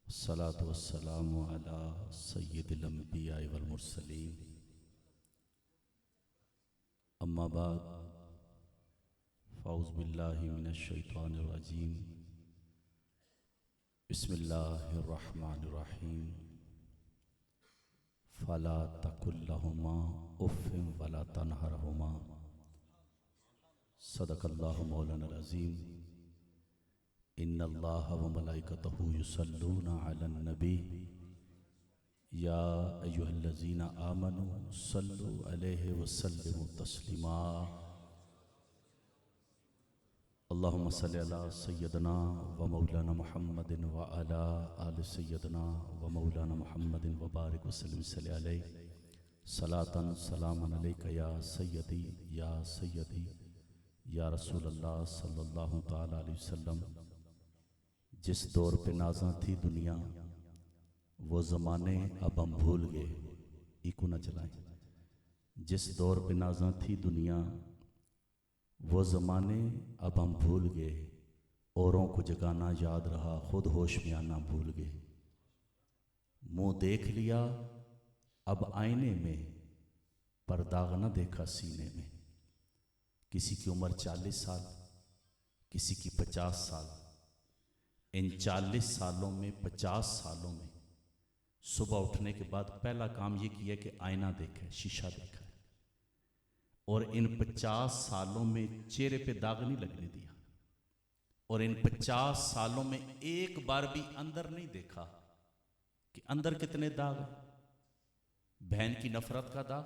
अस्सलातु वस्सलामु अला सय्यिदिल अंबिया वल मुरसलीन अम्मा बाद फ़ाउज़ बिल्लाहि मिनश शैतानिर रजीम बिस्मिल्लाहिर रहमानिर रहीम फ़ला तक़ुल लहुमा उफ़्फ़िन वला तनहरहुमा सदक़ल्लाहु मौलाना अज़ीम इन्नल्लाह व मलाइकतहु युसल्लूना अलन नबी या अय्युहल्लज़ीना आमनू सल्लु अलैहि वसल्लिमु तस्लीमा अल्लाहुम्मा सल्लि अला सय्यदना व मौलाना मुहम्मदिन व अला आलि सय्यदना व मौलाना मुहम्मदिन व बारिक वसल्लिम सल्लि अलैहि सलातन सलामन अलैका या सय्यदी या रसूलल्लाह सल्लल्लाहु तआला अलैहि वसल्लम। जिस दौर पे नाज़ा थी दुनिया वो ज़माने अब हम भूल गए, इको न चलाएं। जिस दौर पे नाज़ा थी दुनिया वो ज़माने अब हम भूल गए, औरों को जगाना याद रहा, खुद होश में आना भूल गए। मुँह देख लिया अब आईने में, पर दाग न देखा सीने में। किसी की उम्र 40 साल, किसी की 50 साल। इन 40 सालों में 50 सालों में सुबह उठने के बाद पहला काम ये किया कि आईना देखा है, शीशा देखा है, और इन 50 सालों में चेहरे पे दाग नहीं लगने दिया, और इन 50 सालों में एक बार भी अंदर नहीं देखा कि अंदर कितने दाग हैं। बहन की नफरत का दाग,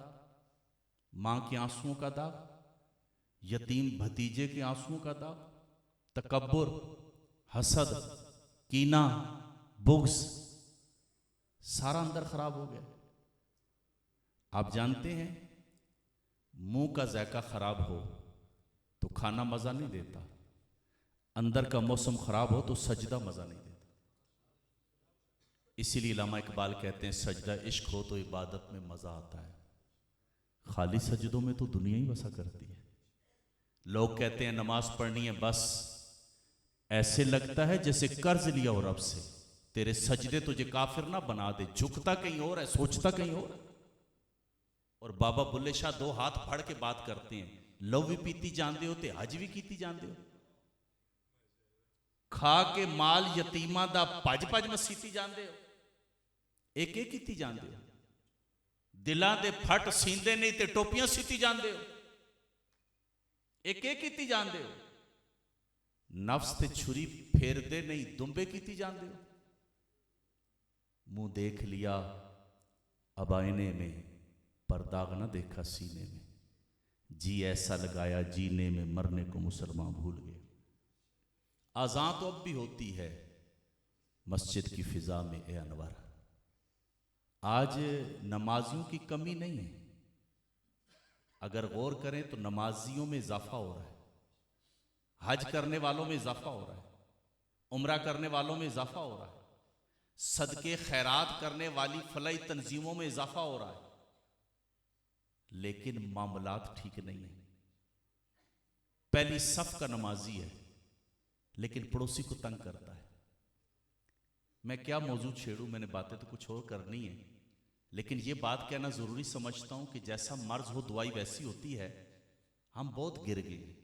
मां के आंसुओं का दाग, यतीम भतीजे के आंसुओं का दाग, तकब्बुर, हसद, कीना, बुग़्ज़, सारा अंदर खराब हो गया। आप जानते हैं मुंह का जायका खराब हो तो खाना मजा नहीं देता, अंदर का मौसम खराब हो तो सजदा मजा नहीं देता। इसीलिए अल्लामा इकबाल कहते हैं सजदा इश्क हो तो इबादत में मजा आता है, खाली सजदों में तो दुनिया ही बसा करती है। लोग कहते हैं नमाज पढ़नी है, बस ऐसे लगता है जैसे कर्ज लिया हो रब से। तेरे सजदे तुझे काफिर ना बना दे, झुकता कहीं और है, सोचता कहीं और है। और बाबा बुल्ले शाह दो हाथ फाड़ के बात करते हैं, लव भी पीती जानते हो ते हज भी कीती जानते हो, खा के माल यतीमा दा भज भज मसीती जानते हो, एक एक कीती जानते हो, दिलां दे फट सींदे नहीं ते टोपियां सीती जानते हो, एक एक कीती जानते हो, नफ्स ते छुरी फेरदे नहीं दुंबे कीती जानते हो। मुंह देख लिया अब आईने में, पर दाग न देखा सीने में। जी ऐसा लगाया जीने में, मरने को मुसलमान भूल गए। आज़ां तो अब भी होती है मस्जिद की फिजा में ए अनवर। आज नमाजियों की कमी नहीं है, अगर गौर करें तो नमाजियों में इजाफा हो रहा है, हज करने वालों में इजाफा हो रहा है, उम्रा करने वालों में इजाफा हो रहा है, सदके खैरात करने वाली फलाई तंजीमों में इजाफा हो रहा है, लेकिन मामलात ठीक नहीं है। पहली सफ का नमाजी है लेकिन पड़ोसी को तंग करता है। मैं क्या मौजूद छेड़ूं, मैंने बातें तो कुछ और करनी है, लेकिन यह बात कहना जरूरी समझता हूं कि जैसा मर्ज हो दुआई वैसी होती है। हम बहुत गिर गए,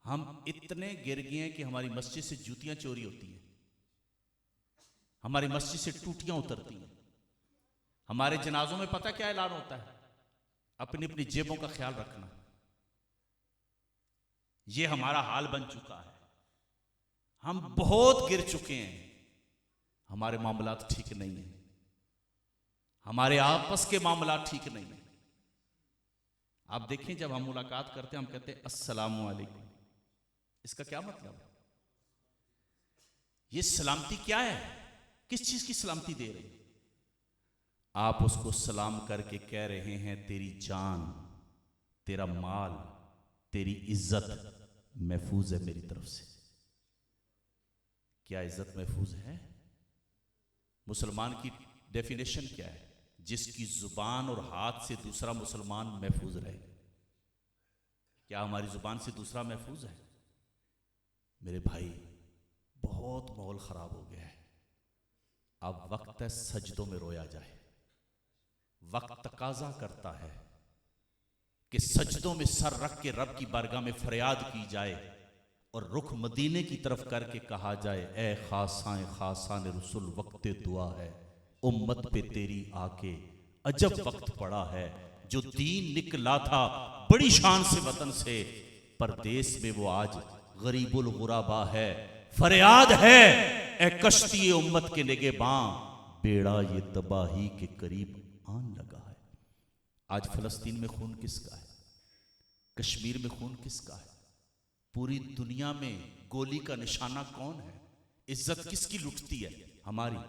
हम इतने गिर गए हैं कि हमारी मस्जिद से जूतियां चोरी होती हैं, हमारी मस्जिद से टूटियां उतरती हैं, हमारे जनाजों में पता क्या ऐलान होता है, अपनी अपनी जेबों का ख्याल रखना। यह हमारा हाल बन चुका है, हम बहुत गिर चुके हैं, हमारे मामलात ठीक नहीं है, हमारे आपस के मामलात ठीक नहीं है। आप देखें जब हम मुलाकात करते हैं हम कहते हैं अस्सलामु अलैकुम, इसका क्या मतलब है? ये सलामती क्या है? किस चीज की सलामती दे रहे हैं? आप उसको सलाम करके कह रहे हैं तेरी जान, तेरा माल, तेरी इज्जत महफूज है मेरी तरफ से। क्या इज्जत महफूज है? मुसलमान की डेफिनेशन क्या है? जिसकी जुबान और हाथ से दूसरा मुसलमान महफूज रहे। क्या हमारी जुबान से दूसरा महफूज है? मेरे भाई बहुत माहौल खराब हो गया है। अब वक्त है सजदों में रोया जाए। वक्त तकाजा करता है कि सजदों में सर रख के रब की बारगाह में फरियाद की जाए और रुख मदीने की तरफ करके कहा जाए, ए खासान रसूल वक्त दुआ है, उम्मत पे तेरी आके अजब वक्त पड़ा है। जो दीन निकला था बड़ी शान से वतन से, परदेश में वो आज गरीबुल गुराबा है। फरियाद है ए कश्ती उम्मत के निगहबां, बेड़ा ये तबाही के करीब आन लगा है। आज फलस्तीन में खून किसका है? कश्मीर में खून किसका है? पूरी दुनिया में गोली का निशाना कौन है? इज्जत किसकी लुटती है? हमारी।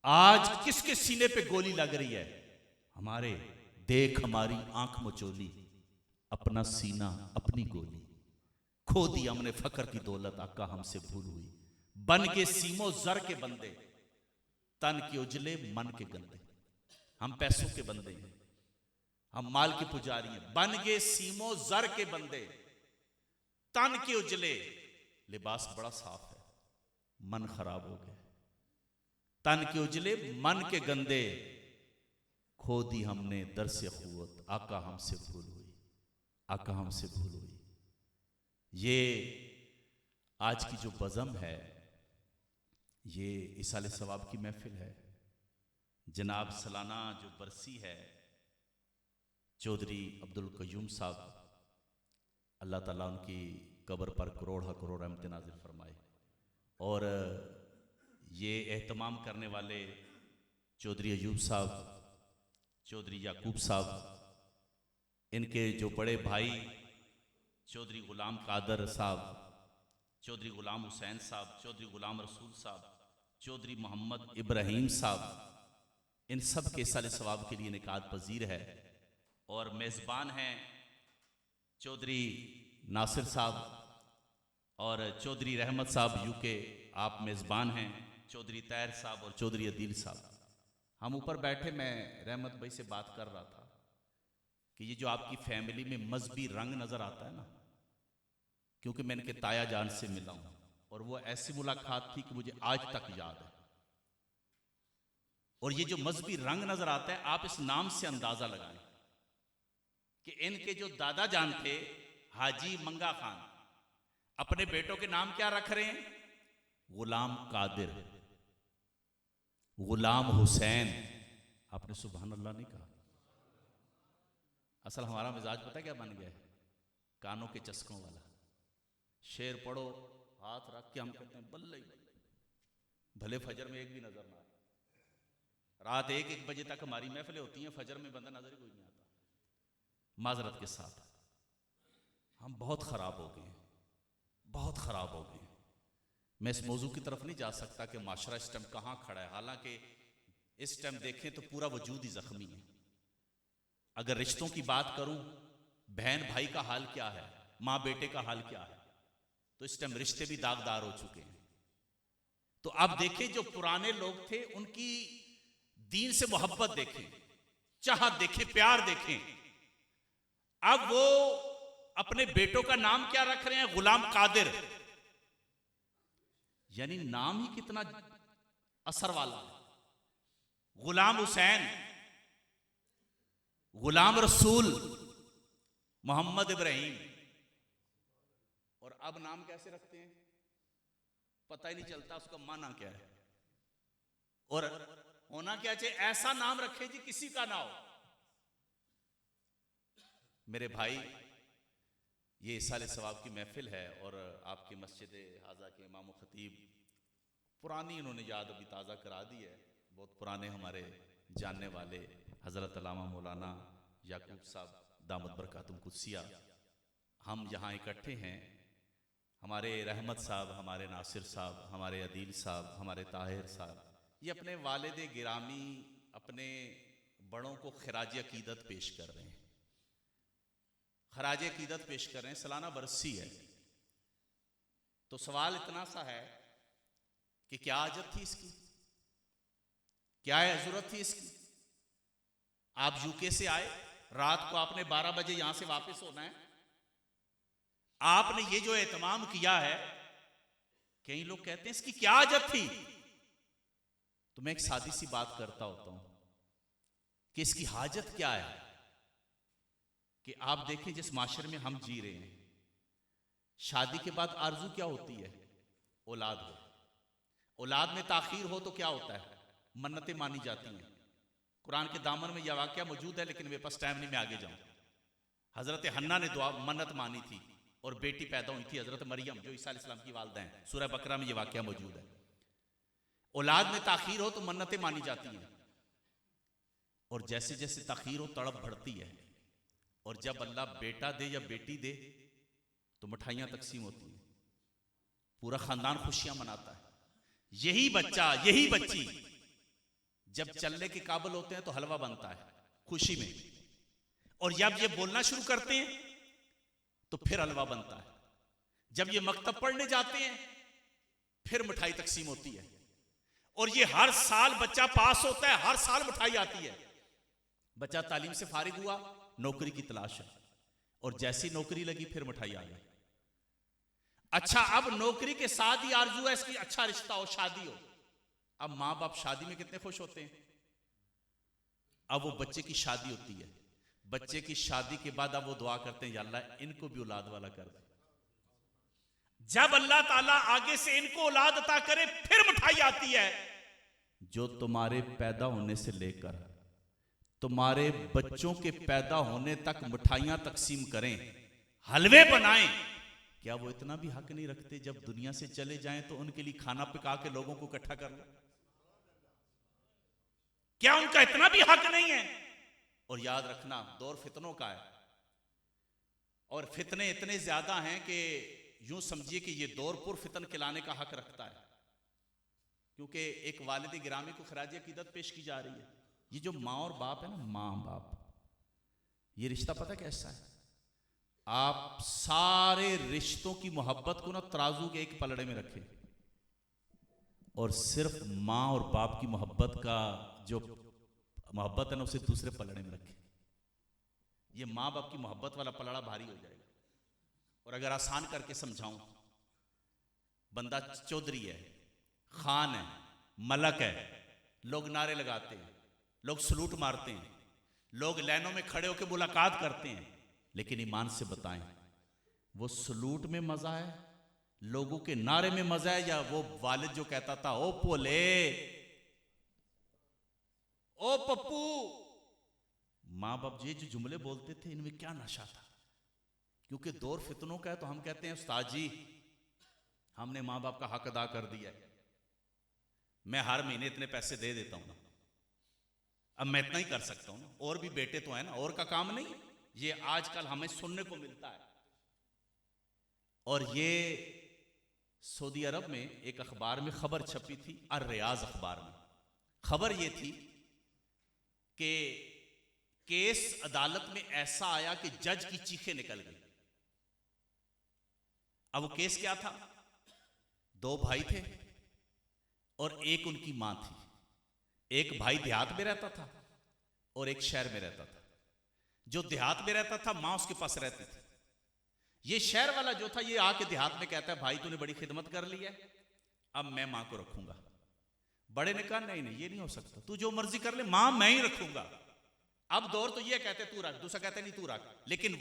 आज किसके सीने पे गोली लग रही है? हमारे। देख हमारी आंख मचोली, अपना सीना अपनी गोली, खो दी हमने फकर की दौलत, आका हमसे भूल हुई। बन के सीमो जर के बंदे, तन के उजले मन के गंदे। हम पैसों के बंदे हैं, हम माल के पुजारी हैं। बन गए सीमो जर के बंदे, तन के उजले, लिबास बड़ा साफ है, मन खराब हो गया। तन के उजले मन के गंदे, खो दी हमने दर से खुवत, आका हमसे भूल हुई, आका हमसे भूल हुई। ये आज की जो बज़म है, ये इसाले सवाब की महफिल है। जनाब सालाना जो बरसी है चौधरी अब्दुल कयूम साहब, अल्लाह ताला उनकी कब्र पर करोड़ करोड़ रहमत नाज़िल फरमाए। और ये एहतमाम करने वाले चौधरी अयूब साहब, चौधरी याकूब साहब, इनके जो बड़े भाई चौधरी गुलाम कादर साहब, चौधरी गुलाम हुसैन साहब, चौधरी गुलाम रसूल साहब, चौधरी मोहम्मद इब्राहिम साहब, इन सब के साले सवाब के लिए इनेकाद पजीर है। और मेज़बान हैं चौधरी नासिर साहब और चौधरी रहमत साहब यूके, आप मेज़बान हैं। चौधरी तैर साहब और चौधरी अदील साहब। हम ऊपर बैठे, मैं रहमत भाई से बात कर रहा था कि ये जो आपकी फैमिली में मजहबी रंग नज़र आता है ना, क्योंकि मैं इनके ताया जान से मिला हूँ और वो ऐसी मुलाकात थी कि मुझे आज तक याद है। और ये जो मजहबी रंग नजर आता है, आप इस नाम से अंदाजा लगाएं कि इनके जो दादा जान थे हाजी मंगा खान, अपने बेटों के नाम क्या रख रहे हैं? गुलाम कादिर, गुलाम हुसैन। आपने सुभान अल्लाह नहीं कहा। असल हमारा मिजाज पता है क्या बन गया है? कानों के चस्कों वाला। शेर पढ़ो, हाथ रख के हम कहते हैं बल्ले भले फजर में एक भी नजर ना आए। रात 1-1 बजे तक हमारी महफिलें होती हैं, फजर में बंदा नजर ही कोई नहीं आता। माजरत के साथ हम बहुत खराब हो गए हैं, बहुत खराब हो गए हैं। मैं इस मौजू की तरफ नहीं जा सकता कि माशरा इस टाइम कहाँ खड़ा है, हालांकि इस टाइम देखें तो पूरा वजूद ही जख्मी है। अगर रिश्तों की बात करूं, बहन भाई का हाल क्या है, माँ बेटे का हाल क्या है, तो इस टाइम रिश्ते भी दागदार हो चुके हैं। तो अब देखें, जो पुराने लोग थे उनकी दीन से मोहब्बत देखें, चाहत देखें, प्यार देखें। अब वो अपने बेटों का नाम क्या रख रहे हैं? गुलाम कादिर। यानी नाम ही कितना असर वाला है। गुलाम हुसैन, गुलाम रसूल, मोहम्मद इब्राहिम। और अब नाम कैसे रखते हैं पता ही नहीं चलता उसका माना क्या है। और होना क्या चाहिए? ऐसा नाम रखे जी किसी का ना हो। मेरे भाई, ये इसाले सवाब की महफिल है और आपकी मस्जिद हाजा के इमाम खतीब, पुरानी इन्होंने याद अभी ताज़ा करा दी है। बहुत पुराने हमारे जानने वाले हज़रत अल्लामा मौलाना याकूब साहब दामद बरकातुम कुद्सिया, हम यहाँ इकट्ठे हैं। हमारे रहमत साहब, हमारे नासिर साहब, हमारे अदील साहब, हमारे ताहिर साहब, ये अपने वालिद गिरामी, अपने बड़ों को खराज अकीदत पेश कर रहे हैं। खराज अकीदत पेश कर रहे हैं, सालाना बरसी है। तो सवाल इतना सा है कि क्या आजत थी इसकी, क्या जरूरत थी इसकी? आप यूके से आए, रात को आपने 12 बजे यहां से वापस होना है। आपने ये जो एहतमाम किया है, कई लोग कहते हैं इसकी क्या आजत थी? तो मैं एक सादी सी बात करता होता हूं कि इसकी हाजत क्या है कि आप देखें जिस माशरे में हम जी रहे हैं, शादी के बाद आरजू क्या होती है? औलाद हो। औलाद में ताखीर हो तो क्या होता है? मन्नतें मानी जाती हैं। कुरान के दामन में यह वाकया मौजूद है, लेकिन मेरे पास टाइम नहीं, मैं आगे जाऊं। हजरत हन्ना ने दुआ मन्नत मानी थी और बेटी पैदा हुई थी, हजरत मरियम, जो ईसा अलैहिस्सलाम की वालिदा हैं। सूरह बकरा में यह वाकया मौजूद है। औलाद में ताखीर हो तो मन्नतें मानी जाती हैं, और जैसे जैसे ताखीर हो तड़प बढ़ती है, और जब अल्लाह बेटा दे या बेटी दे तो मिठाइयां तकसीम होती हैं, पूरा खानदान खुशियां मनाता है। यही बच्चा, यही बच्ची जब चलने के काबिल होते हैं तो हलवा बनता है खुशी में, और जब ये बोलना शुरू करते हैं तो फिर हलवा बनता है। जब ये मकतब पढ़ने जाते हैं फिर मिठाई तकसीम होती है, और ये हर साल बच्चा पास होता है, हर साल मिठाई आती है। बच्चा तालीम से फारिग हुआ, नौकरी की तलाश है, और जैसी नौकरी लगी फिर मिठाई आ गई। अच्छा, अब नौकरी के साथ ही आरजू है इसकी अच्छा रिश्ता हो, शादी हो। अब मां बाप शादी में कितने खुश होते हैं। अब वो बच्चे की शादी होती है, बच्चे की शादी के बाद अब वो दुआ करते हैं, या अल्लाह इनको भी औलाद वाला कर दे। जब अल्लाह ताला आगे से इनको औलाद अता करे फिर मिठाई आती है। जो तुम्हारे पैदा होने से लेकर तुम्हारे बच्चों के पैदा होने तक मिठाइयां तकसीम करें, हलवे बनाएं, क्या वो इतना भी हक नहीं रखते जब दुनिया से चले जाएं तो उनके लिए खाना पका के लोगों को इकट्ठा कर लो? क्या उनका इतना भी हक नहीं है? और याद रखना, दौर फितनों का है, और फितने इतने ज्यादा हैं कि यूं समझिए कि ये दौर पुर फितन खिलाने का हक रखता है, क्योंकि एक वालिद गिरामी को खराज अकीदत पेश की जा रही है। ये जो माँ और बाप है ना, माँ बाप, ये रिश्ता पता कैसा है? आप सारे रिश्तों की मोहब्बत को ना तराजू के एक पलड़े में रखें, और सिर्फ माँ और बाप की मोहब्बत का जो मोहब्बत है ना उसे दूसरे पलड़े में रखें। ये माँ बाप की मोहब्बत वाला पलड़ा भारी हो जाएगा। और अगर आसान करके समझाऊं, बंदा चौधरी है, खान है, मलक है, लोग नारे लगाते हैं, लोग सलूट मारते हैं, लोग लाइनों में खड़े होकर मुलाकात करते हैं, लेकिन ईमान से बताएं, वो सलूट में मजा है, लोगों के नारे में मजा है, या वो वालिद जो कहता था ओ पोले, ओ पप्पू? माँ बाप जी जो जुमले बोलते थे, इनमें क्या नशा था? क्योंकि दौर फितनों का है तो हम कहते हैं उस्ताद जी हमने माँ बाप का हक अदा कर दिया है, मैं हर महीने इतने पैसे दे देता हूं ना, अब मैं इतना ही कर सकता हूं ना, और भी बेटे तो है ना, और का काम नहीं। ये आजकल हमें सुनने को मिलता है। और ये सऊदी अरब में एक अखबार में खबर छपी थी, अर रियाज अखबार में खबर ये थी कि केस अदालत में ऐसा आया कि जज की चीखें निकल गई। अब वो केस क्या था? दो भाई थे और एक उनकी मां थी। एक भाई देहात में रहता था और एक शहर में रहता था। जो देहात में रहता था मां उसके पास रहती थी। ये शहर वाला जो था ये आके देहात में कहता है भाई तूने बड़ी खिदमत कर ली है, अब मैं मां को रखूंगा। बड़े ने कहा नहीं नहीं ये नहीं हो सकता, तू जो मर्जी कर ले, मां मैं ही रखूंगा। अब दौर तो ये कहते तू रख, दूसरा कहते नहीं तू रख। लेकिन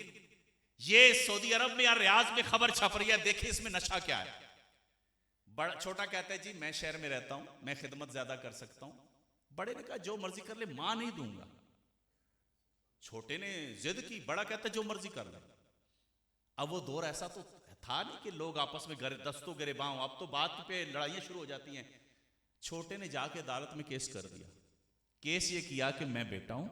ये सऊदी अरब में या रियाज में खबर छप रही है, देखिए इसमें नशा क्या है। बड़ा छोटा कहता है जी मैं शहर में रहता हूं, मैं खिदमत ज्यादा कर सकता हूं। बड़े ने कहा जो मर्जी कर ले, मां नहीं दूंगा। छोटे ने जिद की, बड़ा कहता है जो मर्जी कर ले। अब वो दौर ऐसा तो था नहीं कि लोग आपस में दस्तों गिरेबां, अब तो बात पे लड़ाइयां शुरू हो जाती हैं। छोटे ने जाके अदालत में केस कर दिया। केस ये किया कि मैं बेटा हूं,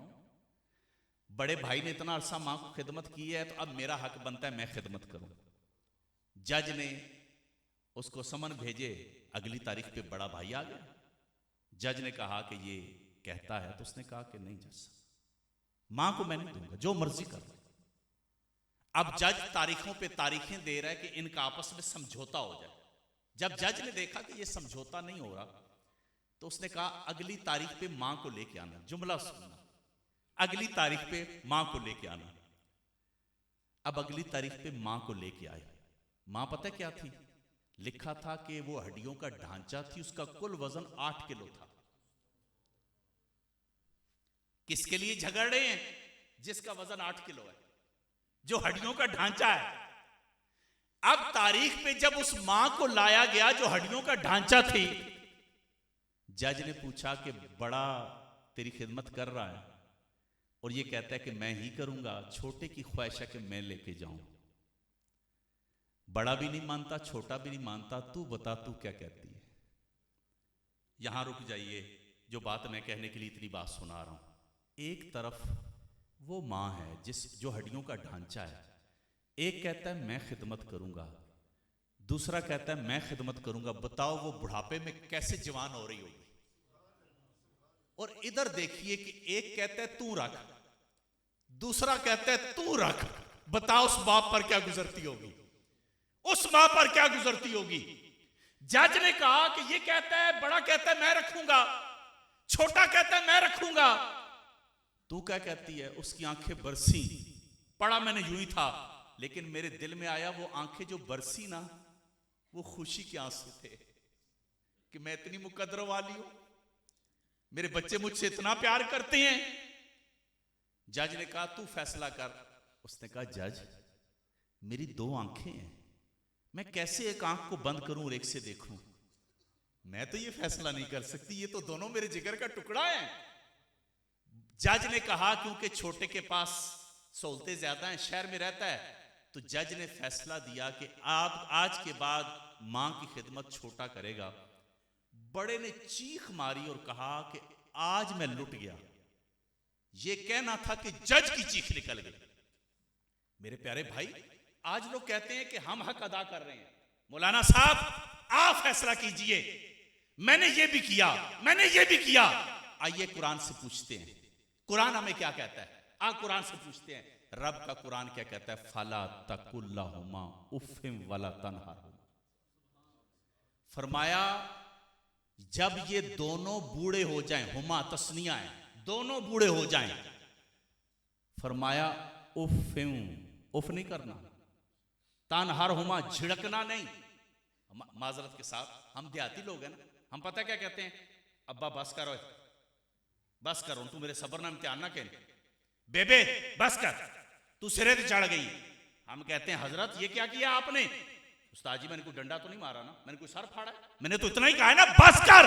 बड़े भाई ने इतना अरसा मां को खिदमत की है तो अब मेरा हक बनता है मैं खिदमत करूं। जज ने उसको समन भेजे, अगली तारीख पे बड़ा भाई आ गया। जज ने कहा कि ये कहता है, तो उसने कहा कि नहीं जज मां को मैं नहीं दूंगा, जो मर्जी कर ले। अब जज तारीखों पे तारीखें दे रहा है कि इनका आपस में समझौता हो जाए। जब जज ने देखा कि ये समझौता नहीं हो रहा तो उसने कहा अगली तारीख पे मां को लेके आना। जुमला सुनना, अगली तारीख पे मां को लेके आना। अब अगली तारीख पे मां को लेके आए। मां पता क्या थी? लिखा था कि वो हड्डियों का ढांचा थी, उसका कुल वजन 8 किलो था। किसके लिए झगड़ रहे हैं? जिसका वजन 8 किलो है, जो हड्डियों का ढांचा है। अब तारीख पे जब उस मां को लाया गया जो हड्डियों का ढांचा थी, जज ने पूछा कि बड़ा तेरी खिदमत कर रहा है और ये कहता है कि मैं ही करूंगा, छोटे की ख्वाहिश है कि मैं लेके जाऊं। बड़ा भी नहीं मानता, छोटा भी नहीं मानता, तू बता तू क्या कहती है। यहां रुक जाइए, जो बात मैं कहने के लिए इतनी बात सुना रहा हूं। एक तरफ वो मां है जो हड्डियों का ढांचा है, एक कहता है मैं खिदमत करूंगा, दूसरा कहता है मैं खिदमत करूंगा। बताओ वो बुढ़ापे में कैसे जवान हो रही होगी। और इधर देखिए कि एक कहता है तू रख, दूसरा कहता है तू रख। बताओ उस बाप पर क्या गुजरती होगी, उस मां पर क्या गुजरती होगी। जज ने कहा कि ये कहता है, बड़ा कहता है मैं रखूंगा, छोटा कहता है मैं रखूंगा, तू क्या कहती है? उसकी आंखें बरसी। पढ़ा मैंने यूं ही था, लेकिन मेरे दिल में आया वो आंखें जो बरसी ना, वो खुशी के आंसू थे कि मैं इतनी मुकद्दर वाली हूं, मेरे बच्चे मुझसे इतना प्यार करते हैं। जज ने कहा तू फैसला कर। उसने कहा जज मेरी 2 आंखें हैं, मैं कैसे एक आंख को बंद करूं और एक से देखूं? मैं तो ये फैसला नहीं कर सकती, ये तो दोनों मेरे जिगर का टुकड़ा है। जज ने कहा क्योंकि छोटे के पास सहूलतें ज्यादा हैं, शहर में रहता है, तो जज ने फैसला दिया कि आप आज के बाद मां की खिदमत छोटा करेगा। बड़े ने चीख मारी और कहा कि आज मैं लुट गया। ये कहना था कि जज की चीख निकल गई। मेरे प्यारे भाई, आज लोग कहते हैं कि हम हक अदा कर रहे हैं। मौलाना साहब आप फैसला कीजिए, मैंने ये भी किया, मैंने ये भी किया। आइए कुरान से पूछते हैं, कुरान हमें क्या कहता है। आप कुरान से पूछते हैं, रब का कुरान क्या कहता है? फला तकुल्लाहुमा उफ़्फ़िन वला तनहारुमा। फरमाया जब ये दोनों बूढ़े हो जाएं, हुमा तस्निया है, दोनों बूढ़े हो जाएं, फरमाया उफ़्फ़िन, उफ़ नहीं करना, तनहारुमा झिड़कना नहीं। माजरत के साथ हम देहाती लोग हैं ना, हम पता क्या कहते हैं? अब्बा बस करो, बस करो, तू मेरे सबर ना इम्तिहान ना कहने, बेबे बस कर, तू सिरे पे चढ़ गई। हम कहते हैं हजरत ये क्या किया आपने? उस्ताद जी मैंने कोई डंडा तो नहीं मारा ना, मैंने कोई सर फाड़ा है, मैंने तो इतना ही कहा है ना बस कर।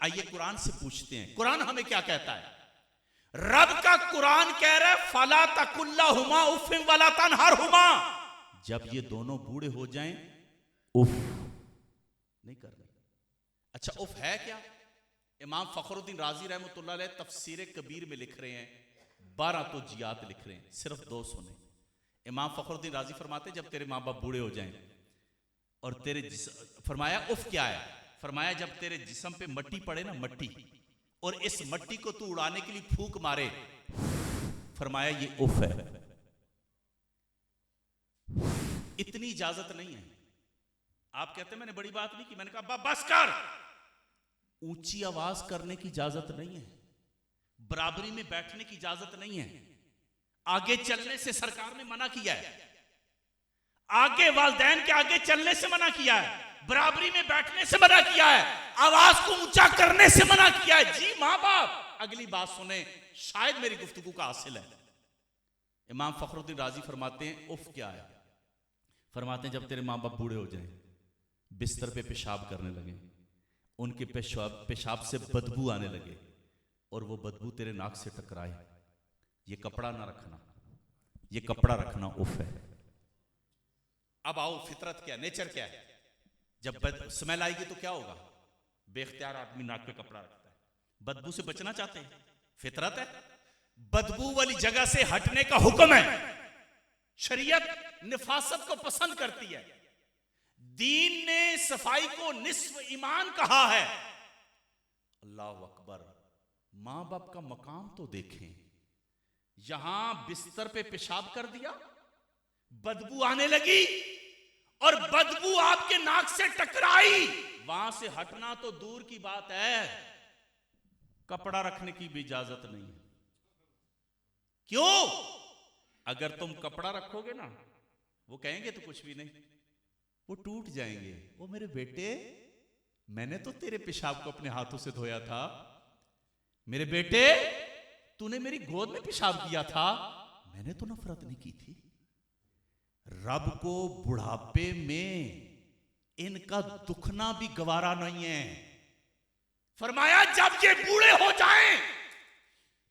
आइए कुरान से पूछते हैं, कुरान हमें क्या कहता है? रब का कुरान कह रहा है फला तकुल्लाहुमा उफ़्फ़िन वला तनहारुमा। जब ये दोनों बूढ़े हो जाएं, उफ नहीं करनी। अच्छा उफ है क्या? इमाम फखरुद्दीन राजी रहमतुल्लाह अलैह तफसीर कबीर में लिख रहे हैं, 12 तो जियात लिख रहे हैं, सिर्फ 2 सुने। इमाम फखरुद्दीन राजी फरमाते जब तेरे माँ बाप बूढ़े हो जाएं और तेरे फरमाया उफ क्या है? फरमाया जब तेरे जिस्म पे मट्टी पड़े ना, मट्टी, और इस मट्टी को तू उड़ाने के लिए फूंक मारे, फरमाया ये उफ है। इतनी इजाजत नहीं है। आप कहते हैं मैंने बड़ी बात नहीं की, मैंने कहा बस कर। ऊंची आवाज करने की इजाजत नहीं है, बराबरी में बैठने की इजाजत नहीं है, आगे चलने से सरकार ने मना किया है, आगे वालिदैन के आगे चलने से मना किया है, बराबरी में बैठने से मना किया है, आवाज को ऊंचा करने से मना किया है। जी मां बाप, अगली बात सुने, शायद मेरी गुफ्तगू का हासिल है। इमाम फखरुद्दीन राजी फरमाते हैं उफ क्या है? फरमाते हैं जब तेरे माँ बाप बूढ़े हो जाएं, बिस्तर पे पेशाब करने लगे, उनके पेशाब से बदबू आने लगे और वो बदबू तेरे नाक से टकराए, ये कपड़ा ना रखना, ये कपड़ा रखना उफ है। अब आओ फितरत क्या, नेचर क्या है? जब स्मेल आएगी तो क्या होगा? बेख्तियार आदमी नाक पे कपड़ा रखता है, बदबू से बचना चाहते हैं, फितरत है। बदबू वाली जगह से हटने का हुक्म है। शरीयत निफासत को पसंद करती है, दीन ने सफाई को निस्फ ईमान कहा है। अल्लाह अकबर। मां बाप का मकाम तो देखें, यहां बिस्तर पे पेशाब कर दिया, बदबू आने लगी और बदबू आपके नाक से टकराई, वहां से हटना तो दूर की बात है, कपड़ा रखने की भी इजाजत नहीं है। क्यों? अगर तुम कपड़ा रखोगे ना, वो कहेंगे तो कुछ भी नहीं, वो टूट जाएंगे। वो मेरे बेटे, मैंने तो तेरे पेशाब को अपने हाथों से धोया था, मेरे बेटे तूने मेरी गोद में पेशाब किया था, मैंने तो नफरत नहीं की थी। रब को बुढ़ापे में इनका दुखना भी गवारा नहीं है। फरमाया जब ये बूढ़े हो जाएं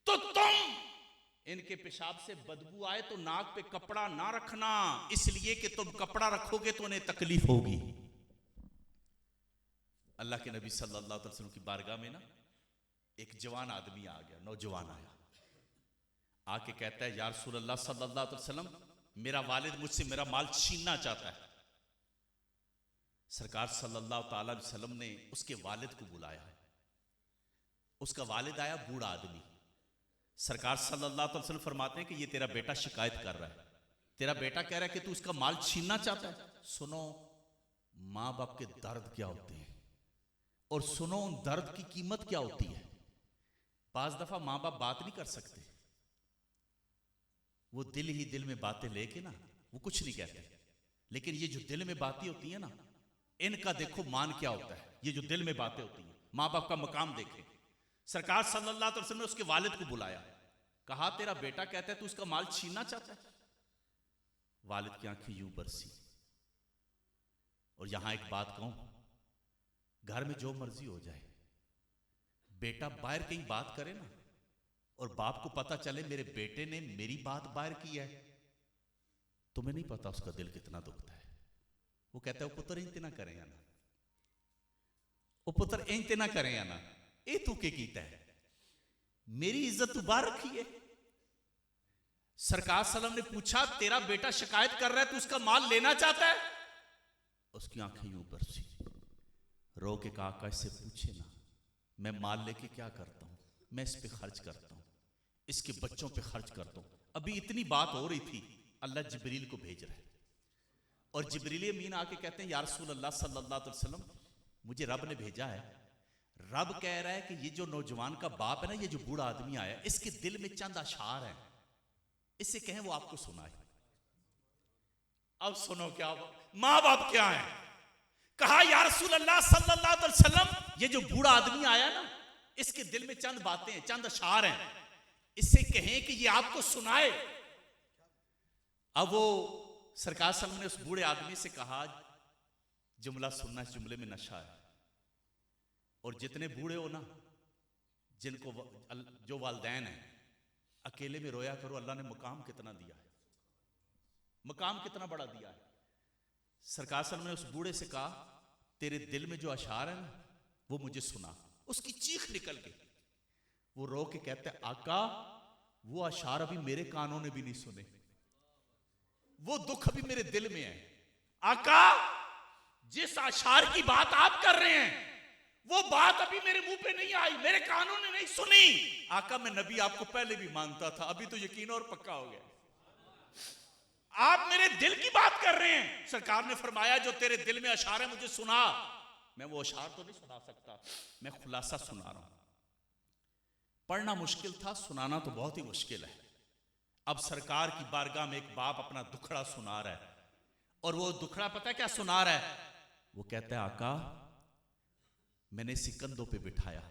तो तुम इनके पेशाब से बदबू आए तो नाक पे कपड़ा ना रखना, इसलिए कि तुम कपड़ा रखोगे तो उन्हें तकलीफ होगी। अल्लाह के नबी सल्लल्लाहु अलैहि वसल्लम की बारगाह में ना एक जवान आदमी आ गया, नौजवान आया, आके कहता है या रसूल अल्लाह सल्लल्लाहु अलैहि वसल्लम, मेरा वालिद मुझसे मेरा माल छीनना चाहता है। सरकार सल्लल्लाहु ताला अलैहि वसल्लम ने उसके वालिद को बुलाया। उसका वालिद आया, बूढ़ा आदमी। सरकार सल्लल्लाहु अलैहि वसल्लम फरमाते हैं कि ये तेरा बेटा शिकायत कर रहा है, तेरा बेटा कह रहा है कि तू उसका माल छीनना चाहता है। सुनो माँ बाप के दर्द क्या होते हैं और सुनो उन दर्द की कीमत क्या होती है। पांच दफा माँ बाप बात नहीं कर सकते, वो दिल ही दिल में बातें लेके ना वो कुछ नहीं कहते, लेकिन ये जो दिल में बातें होती है ना, इनका देखो मान क्या होता है। ये जो दिल में बातें होती हैं, माँ बाप का मकाम देखे। सरकार सल्लल्लाहु अलैहि वसल्लम ने उसके वालिद को बुलाया, कहा तेरा बेटा कहता है तू उसका माल छीनना चाहता है। वालिद की आंखें यूं बरसी। और यहां एक बात कहूं, घर में जो मर्जी हो जाए, बेटा बाहर कहीं बात करे ना और बाप को पता चले मेरे बेटे ने मेरी बात बाहर की है, तुम्हें नहीं पता उसका दिल कितना दुखता है। वो कहता है वो पुत्र इंते ना करें या ना, वो पुत्र इंते ना करें या ना, ए तू के कीता है, मेरी इज्जत तू बाहर रखी है। सरकार सल्लम ने पूछा तेरा बेटा शिकायत कर रहा है, तू उसका माल लेना चाहता है? उसकी आंखें यूं बरसी, रो के कहा आका इससे पूछे ना, मैं माल लेके क्या करता हूं, मैं इस पे खर्च करता हूं, इसके बच्चों पे खर्च करता हूं। अभी इतनी बात हो रही थी, अल्लाह जिब्रील को भेज रहा है और जिब्रील अमीन आके कहते हैं या रसूल अल्लाह सल्लल्लाहु अलैहि वसल्लम, मुझे रब ने भेजा है। रब कह रहा है कि ये जो नौजवान का बाप है ना, ये जो बूढ़ा आदमी आया, इसके दिल में चंद अशार है, इससे कहें वो आपको सुनाए। अब सुनो क्या मां बाप क्या है। कहा या रसूल अल्लाह सल्लल्लाहु अलैहि वसल्लम, ये जो बूढ़ा आदमी आया ना, इसके दिल में चंद बातें हैं, चंद अशार हैं, इससे कहें कि ये आपको सुनाए। अब वो सरकार सल्लम ने उस बूढ़े आदमी से कहा जुमला सुनना, इस जुमले में नशा है। और जितने बूढ़े हो ना, जिनको जो वालिदैन है, अकेले में रोया करो, अल्लाह ने मुकाम कितना दिया है, मुकाम कितना बड़ा दिया है। सरकार सल्लम ने उस बूढ़े से कहा तेरे दिल में जो अशार है ना, वो मुझे सुना। उसकी चीख निकल गई, वो रो के कहता है आका वो अशार अभी मेरे कानों ने भी नहीं सुने, वो दुख अभी मेरे दिल में है। आका जिस अशार की बात आप कर रहे हैं वो बात अभी मेरे मुंह पे नहीं आई, मेरे कानों ने नहीं सुनी। आका मैं नबी आपको पहले भी मानता था, अभी तो यकीन और पक्का हो गया, आप मेरे दिल की बात कर रहे हैं। सरकार ने फरमाया जो तेरे दिल में अशार है मुझे सुना। मैं वो अशार तो नहीं सुना सकता, मैं खुलासा सुना रहा हूं। पढ़ना मुश्किल था, सुनाना तो बहुत ही मुश्किल है। अब सरकार की बारगाह में एक बाप अपना दुखड़ा सुना रहा है, और वो दुखड़ा पता है क्या सुना रहा है? वो कहता है आका मैंने इसी कंधों पे बिठाया,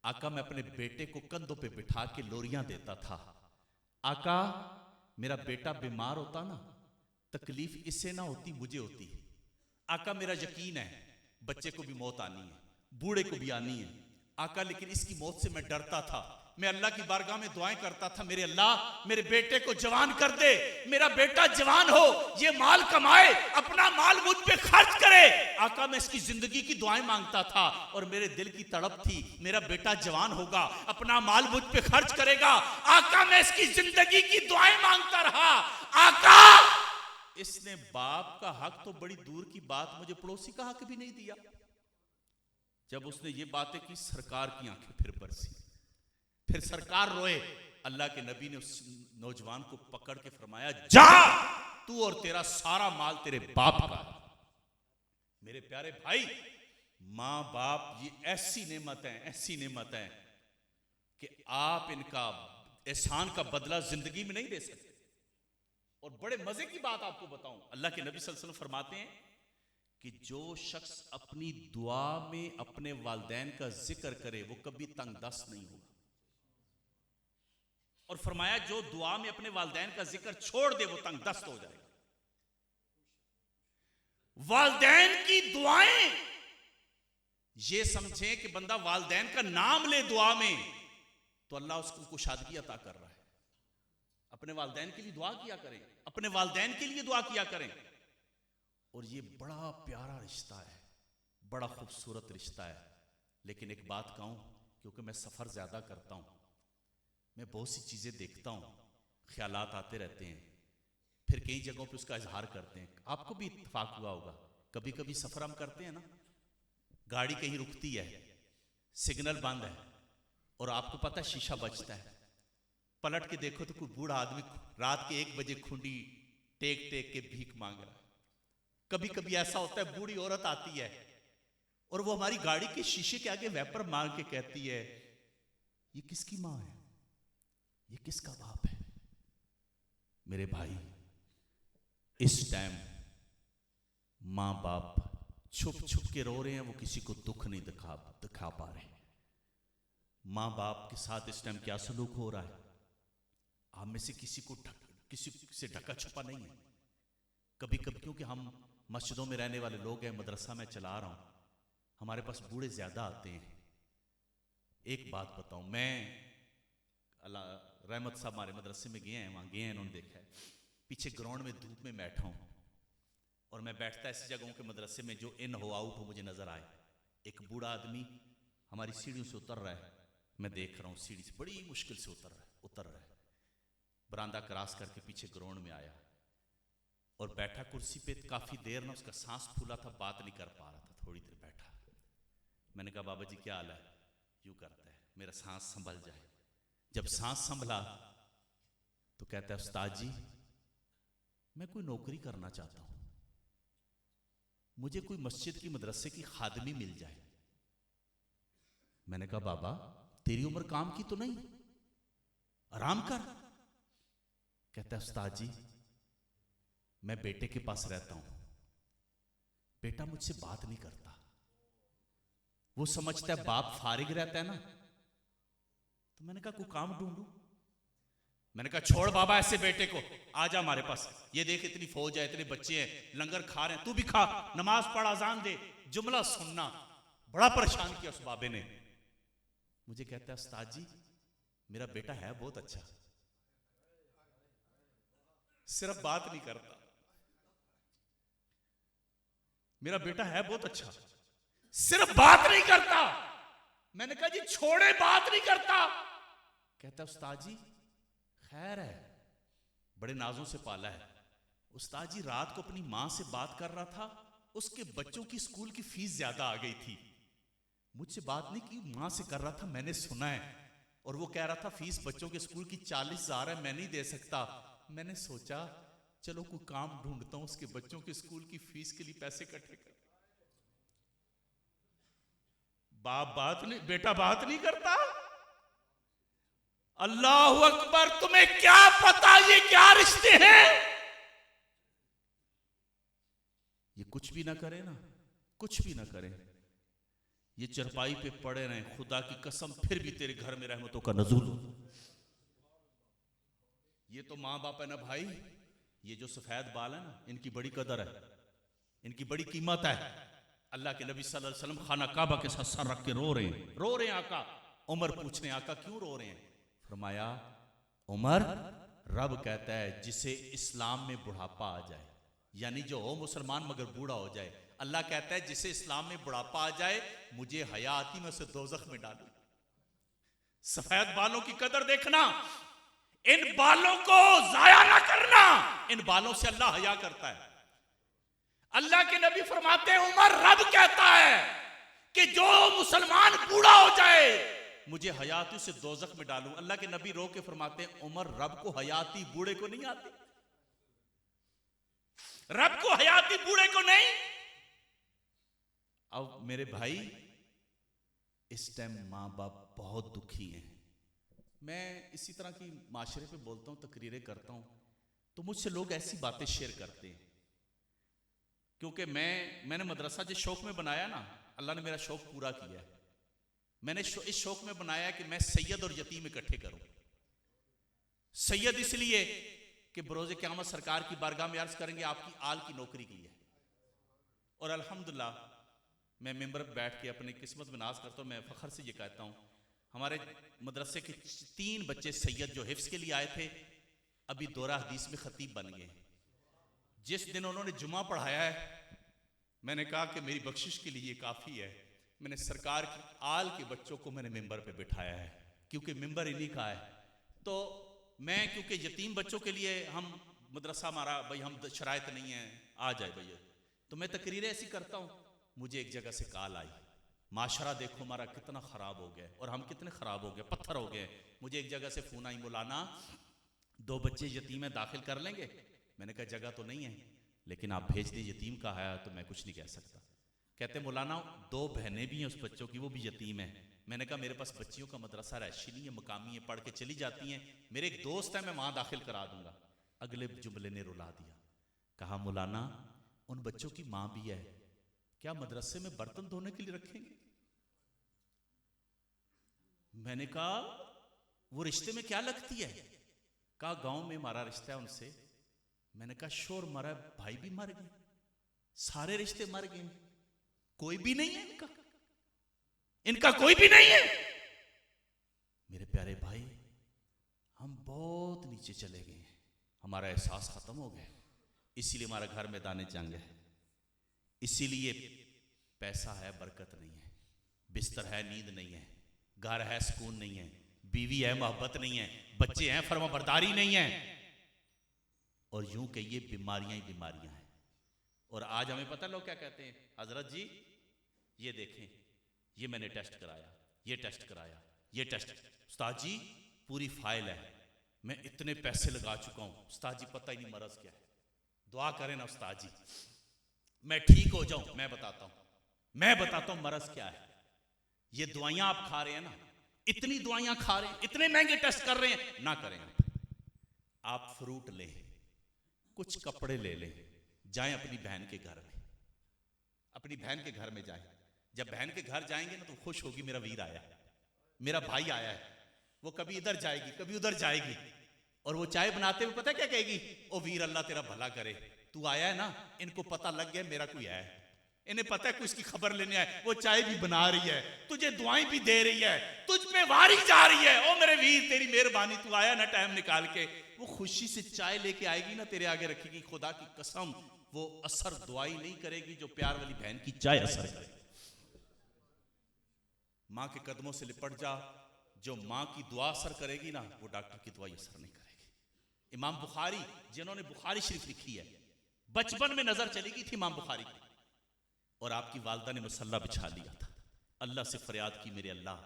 आका मैं अपने बेटे को कंधों पे बिठा के लोरियां देता था। आका मेरा बेटा बीमार होता ना, तकलीफ इससे ना होती मुझे होती। आका मेरा यकीन है बच्चे को भी मौत आनी है, बूढ़े को भी आनी है आका, लेकिन इसकी मौत से मैं डरता था। मैं अल्लाह की बारगाह में दुआएं करता था, मेरे अल्लाह मेरे बेटे को जवान कर दे, मेरा बेटा जवान हो, ये माल कमाए, अपना माल मुझ पे खर्च करे। आका मैं इसकी जिंदगी की दुआएं मांगता था, और मेरे दिल की तड़प थी मेरा बेटा जवान होगा, अपना माल मुझ पे खर्च करेगा। आका मैं इसकी जिंदगी की दुआएं मांगता रहा। आका इसने बाप का हक तो बड़ी दूर की बात, मुझे पड़ोसी का हक भी नहीं दिया। जब उसने ये बातें की, सरकार की आंखें फिर बरसी, फिर सरकार रोए। अल्लाह के नबी ने उस नौजवान को पकड़ के फरमाया जा तू और तेरा सारा माल तेरे बाप का। मेरे प्यारे भाई, मां बाप ये ऐसी नेमत है, ऐसी नेमत है कि आप इनका एहसान का बदला जिंदगी में नहीं दे सकते। और बड़े मजे की बात आपको बताऊं, अल्लाह के नबी सल्लल्लाहु अलैहि वसल्लम फरमाते हैं कि जो शख्स अपनी दुआ में अपने वालिदैन का जिक्र करे वो कभी तंगदस्त नहीं होगा। और फरमाया जो दुआ में अपने वालिदैन का जिक्र छोड़ दे वो तंग दस्त हो जाएगा। वालिदैन की दुआएं, ये समझें कि बंदा वालिदैन का नाम ले दुआ में तो अल्लाह उसको कुशादगी अता कर रहा है। अपने वालिदैन के लिए दुआ किया करें, अपने वालिदैन के लिए दुआ किया करें। और ये बड़ा प्यारा रिश्ता है, बड़ा खूबसूरत रिश्ता है। लेकिन एक बात कहूं, क्योंकि मैं सफर ज्यादा करता हूं, मैं बहुत सी चीजें देखता हूं, ख्यालात आते रहते हैं, फिर कई जगहों पे उसका इजहार करते हैं। आपको भी इत्तेफाक हुआ होगा, कभी कभी सफर हम करते हैं ना, गाड़ी कहीं रुकती है, सिग्नल बंद है और आपको पता है शीशा बचता है, पलट के देखो तो कोई बूढ़ा आदमी रात के 1 बजे खुंडी टेक टेक के भीख मांग रहा है। कभी कभी ऐसा होता है बूढ़ी औरत आती है और वो हमारी गाड़ी के शीशे के आगे वेपर मांग के कहती है, ये किसकी माँ है, ये किसका बाप है। मेरे भाई, इस टाइम माँ बाप छुप छुप के रो रहे हैं, वो किसी को दुख नहीं दिखा पा रहे। माँ बाप के साथ इस टाइम क्या सलूक हो रहा है, आप में से किसी से ढका छुपा नहीं है। कभी कभी क्योंकि हम मस्जिदों में रहने वाले लोग हैं, मदरसा में चला रहा हूं, हमारे पास बूढ़े ज्यादा आते हैं। एक बात बताऊं, मैं रहमत साहब हमारे मदरसे में गए हैं, वहां गए हैं, उन्होंने देखा है, पीछे ग्राउंड में धूप में बैठा हूं और मैं बैठता ऐसी जगहों के मदरसे में जो इन हो आउट हो मुझे नजर आए। एक बूढ़ा आदमी हमारी सीढ़ियों से उतर रहा है, मैं देख रहा हूं सीढ़ी से बड़ी मुश्किल से उतर रहा है, बरामदा क्रॉस करके पीछे ग्राउंड में आया और बैठा कुर्सी पे काफी देर ना, उसका सांस फूला था, बात नहीं कर पा रहा था। थोड़ी देर बैठा, मैंने कहा बाबा जी क्या हाल है, यूं करता है मेरा सांस संभल जाए। जब सांस संभला तो कहता है उस्ताद जी मैं कोई नौकरी करना चाहता हूं, मुझे कोई मस्जिद की मदरसे की खादमी मिल जाए। मैंने कहा बाबा तेरी उम्र काम की तो नहीं, आराम कर। कहता है उस्ताद जी मैं बेटे के पास रहता हूं, बेटा मुझसे बात नहीं करता, वो समझता है बाप फारिग रहता है ना। तो मैंने कहा कोई काम ढूंढूं। मैंने कहा छोड़ बाबा ऐसे बेटे को, आ जा हमारे पास, ये देख इतनी फौज है, इतने बच्चे हैं, लंगर खा रहे हैं, तू भी खा, नमाज पढ़, अजान दे। जुमला सुनना बड़ा परेशान किया उस बाबे ने। मुझे कहता है उस्ताद जी मेरा बेटा है बहुत अच्छा, सिर्फ बात नहीं करता, मेरा बेटा है बहुत अच्छा, सिर्फ बात नहीं करता। मैंने कहा जी छोड़े, बात नहीं करता। कहता उस्ताद जी खैर है, बड़े नाजों से पाला है। उस्ताद जी रात को अपनी मां से बात कर रहा था, उसके बच्चों की स्कूल की फीस ज्यादा आ गई थी, मुझसे बात नहीं की, मां से कर रहा था, मैंने सुना है, और वो कह रहा था फीस बच्चों के स्कूल की 40,000 है, मैं नहीं दे सकता। मैंने सोचा चलो कोई काम ढूंढता हूं, उसके बच्चों के स्कूल की फीस के लिए पैसे इकट्ठे कर। बाप बात नहीं, बेटा बात नहीं करता। अल्लाह अकबर, तुम्हें क्या पता ये क्या रिश्ते हैं। ये कुछ भी ना करे ना, कुछ भी ना करे, ये चरपाई पे पड़े रहे, खुदा की कसम फिर भी तेरे घर में रहमतों का नज़ूल। ये तो मां बाप है ना भाई, ये जो सफेद बाल है ना, इनकी बड़ी कदर है, इनकी बड़ी कीमत है। अल्लाह के नबी सल्लल्लाहु अलैहि वसल्लम खाना काबा के साथ सर रख के रो रहे हैं आका। उमर पूछने आका क्यों रो रहे हैं? फरमाया उमर, रब कहता है जिसे इस्लाम में बुढ़ापा आ जाए, यानी जो हो मुसलमान मगर बूढ़ा हो जाए, अल्लाह कहता है जिसे इस्लाम में बुढ़ापा आ जाए मुझे हया आती, मैं उसे दोजख में डालूं। सफेद बालों की कदर देखना, इन बालों को जाया ना करना, इन बालों से अल्लाह हया करता है। अल्लाह के नबी फरमाते हैं उमर, रब कहता है कि जो मुसलमान बूढ़ा हो जाए मुझे हयाती से दोजख में डालूं। अल्लाह के नबी रो के फरमाते हैं उमर, रब को हयाती बूढ़े को नहीं आती, रब को हयाती बूढ़े को नहीं। अब मेरे भाई इस टाइम मां बाप बहुत दुखी हैं। मैं इसी तरह की माशरे पे बोलता हूं, तकरीरें करता हूं, तो मुझसे लोग ऐसी बातें शेयर करते हैं, क्योंकि मैंने मदरसा जिस शौक में बनाया ना, अल्लाह ने मेरा शौक पूरा किया है। मैंने इस शौक में बनाया कि मैं सैयद और यतीम इकट्ठे करूं। सैयद इसलिए कि बरोज़े क़यामत सरकार की बारगाह में अर्ज करेंगे आपकी आल की नौकरी की है। और अल्हम्दुलिल्लाह मैं मेंबर पर बैठ के अपनी किस्मत में नाज करता हूँ। मैं फ़ख्र से ये कहता हूँ, हमारे मदरसे के 3 बच्चे सैयद जो हिफ्स के लिए आए थे, अभी दोरा हदीस में खतीब बन गए। जिस दिन उन्होंने जुमा पढ़ाया है, मैंने कहा कि मेरी बख्शिश के लिए ये काफ़ी है। मैंने सरकार की आल के बच्चों को मैंने मेंबर पे बिठाया है, क्योंकि मेंबर इन्हीं का है। तो मैं, क्योंकि यतीम बच्चों के लिए हम मदरसा हमारा भाई, हम शराइत नहीं है आ जाए भैया, तो मैं तकरीरें ऐसी करता हूँ। मुझे एक जगह से कॉल आई, माशरा देखो हमारा कितना ख़राब हो गया और हम कितने ख़राब हो गए, पत्थर हो गए। मुझे एक जगह से फ़ोन आई, मौलाना 2 बच्चे यतीम है, दाखिल कर लेंगे? मैंने कहा जगह तो नहीं है, लेकिन आप भेज दिए, यतीम का है तो मैं कुछ नहीं कह सकता। कहते मौलाना 2 बहनें भी हैं उस बच्चों की, वो भी यतीम है। मैंने कहा मेरे पास बच्चियों का मदरसा रैशी नहीं है, मकामी है, पढ़ के चली जाती हैं, मेरे एक दोस्त है, मैं वहाँ दाखिल करा दूंगा। अगले जुमले ने रुला दिया, कहा मौलाना उन बच्चों की माँ भी है, क्या मदरसे में बर्तन धोने के लिए रखेंगे? मैंने कहा वो रिश्ते में क्या लगती है? कहा गांव में हमारा रिश्ता है उनसे। मैंने कहा शोर मरा, भाई भी मर गए, सारे रिश्ते मर गए, कोई भी नहीं है इनका कोई भी नहीं है। मेरे प्यारे भाई, हम बहुत नीचे चले गए हैं, हमारा एहसास खत्म हो गया। इसीलिए हमारा घर मैदान जंग है, इसीलिए पैसा है बरकत नहीं है, बिस्तर है नींद नहीं है, घर है सुकून नहीं है, बीवी है मोहब्बत नहीं है, बच्चे हैं फरमाबरदारी नहीं है, और यूं कहिए बीमारियां ही बीमारियां हैं। और आज हमें पता, लोग क्या कहते हैं, हजरत जी ये देखें, ये मैंने टेस्ट कराया, ये टेस्ट कराया, ये टेस्ट, उस्ताद जी पूरी फाइल है, मैं इतने पैसे लगा चुका हूं, उस्ताद जी पता ही नहीं मरज क्या है, दुआ करें ना उस्ताद जी मैं ठीक हो जाऊं। मैं बताता हूं मरज क्या है। ये दवाइयां आप खा रहे हैं ना, इतनी दवाइयां खा रहे हैं, इतने महंगे टेस्ट कर रहे हैं, ना करें आप फ्रूट लें, कुछ कपड़े ले लें, जाएं अपनी बहन के घर में, अपनी बहन के घर में जाएं। जब बहन के घर जाएंगे ना तो खुश होगी, मेरा वीर आया, मेरा भाई आया है। वो कभी इधर जाएगी, कभी उधर जाएगी, और वो चाय बनाते हुए पता क्या कहेगी, ओ वीर अल्लाह तेरा भला करे, तू आया है ना, इनको पता लग गया मेरा कोई है, इन्हें पता है कोई इसकी खबर लेने आए, वो चाय भी बना रही है, तुझे दुआएं भी दे रही है, तुझ पे वारी जा रही है, ओ मेरे वीर तेरी मेहरबानी, तू आया ना टाइम निकाल के। वो खुशी से चाय लेके आएगी ना, तेरे आगे रखेगी, खुदा की कसम वो असर दुआई नहीं करेगी जो प्यार वाली बहन की चाय असर करे। माँ के कदमों से लिपट जा, जो माँ की दुआ असर करेगी ना, वो डॉक्टर की दवाई असर नहीं करेगी। इमाम बुखारी, जिन्होंने बुखारी शरीफ लिखी है, बचपन में नजर चली गई थी इमाम बुखारी की, और आपकी वालदा ने मुसल्ला बिछा लिया था, अल्लाह से फरियाद की, मेरे अल्लाह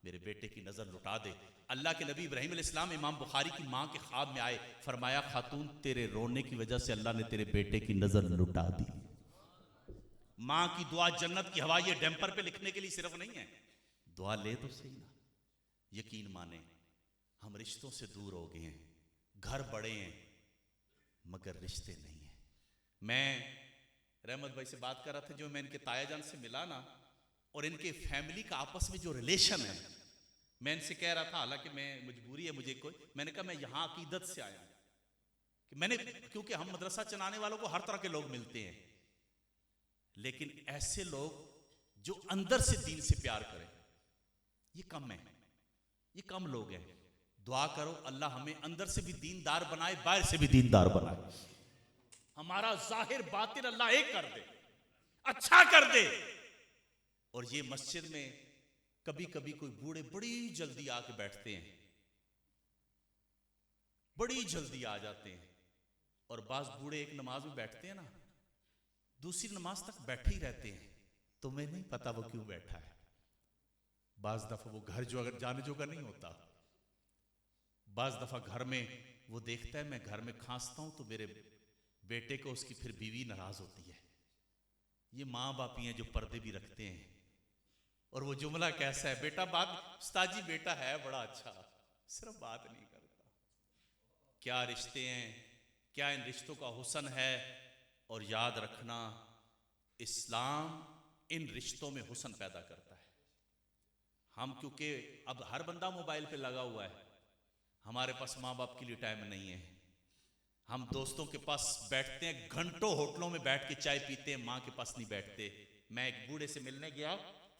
मेरे बेटे की नजर लुटा दे। अल्लाह के नबी इब्राहिम अलैहिस्सलाम इमाम बुखारी की माँ के ख्वाब में आए, फरमाया खातून तेरे रोने की वजह से अल्लाह ने तेरे बेटे की नजर लुटा दी। माँ की दुआ जन्नत की हवा, ये डैम्पर पे लिखने के लिए सिर्फ नहीं है, दुआ ले तो सही ना। यकीन माने हम रिश्तों से दूर हो गए हैं, घर बड़े हैं मगर रिश्ते नहीं है। मैं रहमत भाई से बात कर रहा था, जो मैं इनके ताया जान से मिला ना, और इनके फैमिली का आपस में जो रिलेशन है, मैं इनसे कह रहा था, हालांकि मैं मजबूरी है मुझे कोई, मैंने कहा मैं यहाँ अकीदत से आया कि मैंने, क्योंकि हम मदरसा चलाने वालों को हर तरह के लोग मिलते हैं, लेकिन ऐसे लोग जो अंदर से दीन से प्यार करें ये कम है, ये कम लोग हैं। दुआ करो अल्लाह हमें अंदर से भी दीनदार बनाए, बाहर से भी दीनदार बनाए, हमारा जाहिर बातिन अल्लाह एक कर दे, अच्छा कर दे। और ये मस्जिद में कभी कभी कोई बूढ़े बड़ी जल्दी आके बैठते हैं, बड़ी जल्दी आ जाते हैं, और बाज बूढ़े एक नमाज में बैठते हैं ना, दूसरी नमाज तक बैठे ही रहते हैं, तुम्हें नहीं पता वो क्यों बैठा है। बाज दफा वो घर जो अगर जाने जोगा नहीं होता, बाज दफा घर में वो देखता है मैं घर में खांसता हूं तो मेरे बेटे को उसकी फिर बीवी नाराज होती है। ये माँ बाप ही हैं जो पर्दे भी रखते हैं, और वो जुमला कैसा है, बेटा बात, उस्ताद जी बेटा है बड़ा अच्छा, सिर्फ बात नहीं करता। क्या रिश्ते हैं, क्या इन रिश्तों का हुस्न है। और याद रखना इस्लाम इन रिश्तों में हुस्न पैदा करता है। हम क्योंकि अब हर बंदा मोबाइल पे लगा हुआ है, हमारे पास माँ बाप के लिए टाइम नहीं है। हम दोस्तों के पास बैठते हैं, घंटों होटलों में बैठ के चाय पीते हैं, माँ के पास नहीं बैठते। मैं एक बूढ़े से मिलने गया,